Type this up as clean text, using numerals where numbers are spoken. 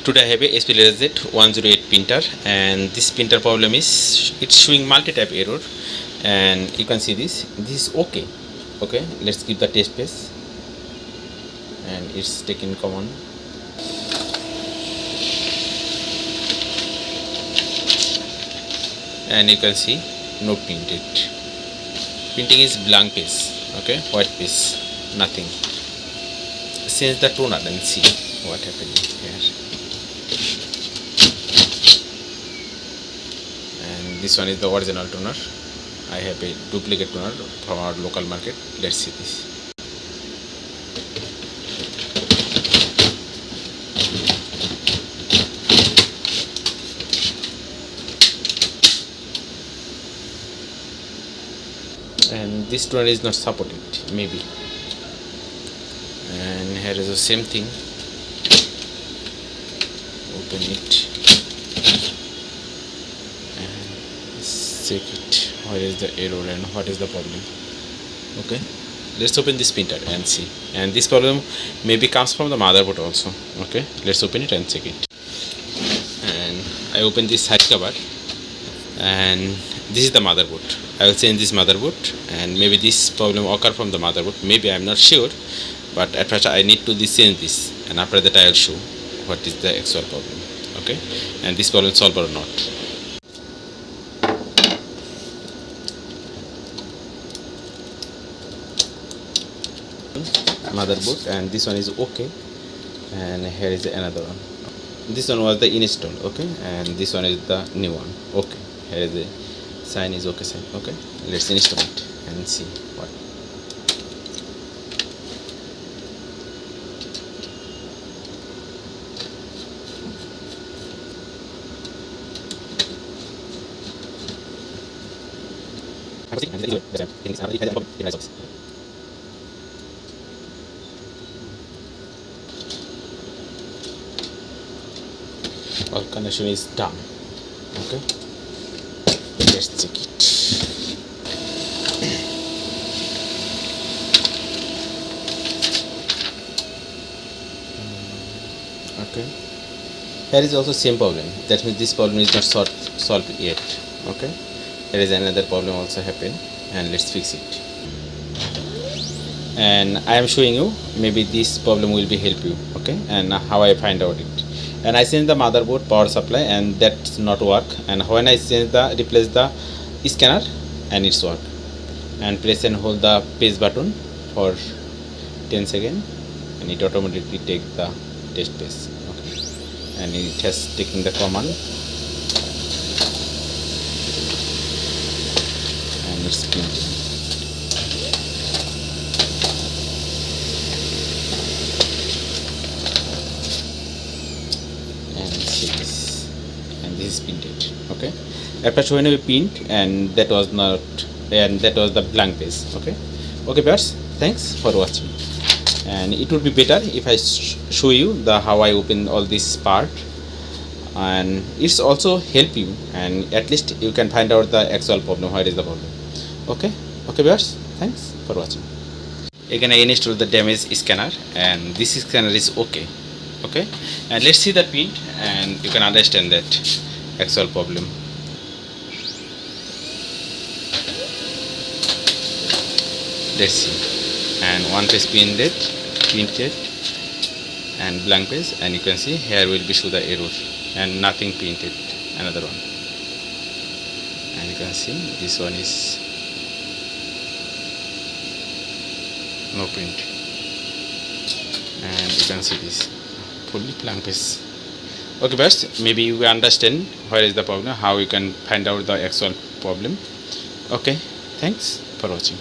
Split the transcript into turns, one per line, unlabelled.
Today I have a SP laserjet 108 printer, and this printer problem is it's showing multi-type error, and you can see this is okay. Let's give the test phase, and it's taken command, and you can see no printed. Printing is blank page, white page, nothing. Change the toner and see what happening here. And this one is the original toner. I have a duplicate toner from our local market. Let's see this. And this toner is not supported, maybe. And here is the same thing. Open it and check it. Where is the error and what is the problem? Let's open this printer and see. And this problem maybe comes from the motherboard also. Let's open it and check it. And I open this side cover, and this is the motherboard. I will change this motherboard, and maybe this problem occur from the motherboard. Maybe I am not sure, but at first I need to change this, and after that I will show what is the actual problem. And this problem solved or not. Motherboard, and this one is okay, and here is another one. This one was the install, and this one is the new one. Here is the sign is okay sign. Let's install it and see what. All connection is done. Let's check it. Here is also same problem. That means this problem is not solved yet. There is another problem also happen, and let's fix it. And I am showing you, maybe this problem will be help you. And how I find out it. And I change the motherboard power supply, and that's not work. And when I replace the scanner, and it's work. And press and hold the page button for 10 seconds, and it automatically take the test page. And it has taken the command, and it's printing. And this is printed. After when we print, and that was not, and that was the blank page. Viewers, thanks for watching. And it would be better if I show you the how I open all this part, and it's also help you, and at least you can find out the actual problem, where is the problem. Viewers, thanks for watching. Again I install the damage scanner, and this scanner is okay. And let's see the print, and you can understand that actual problem. Let's see. And one page printed, and blank page, and you can see here will be show the error, and nothing printed. Another one, and you can see this one is no print, and you can see this fully blank page. Best, maybe you understand where is the problem, how you can find out the actual problem. Thanks for watching.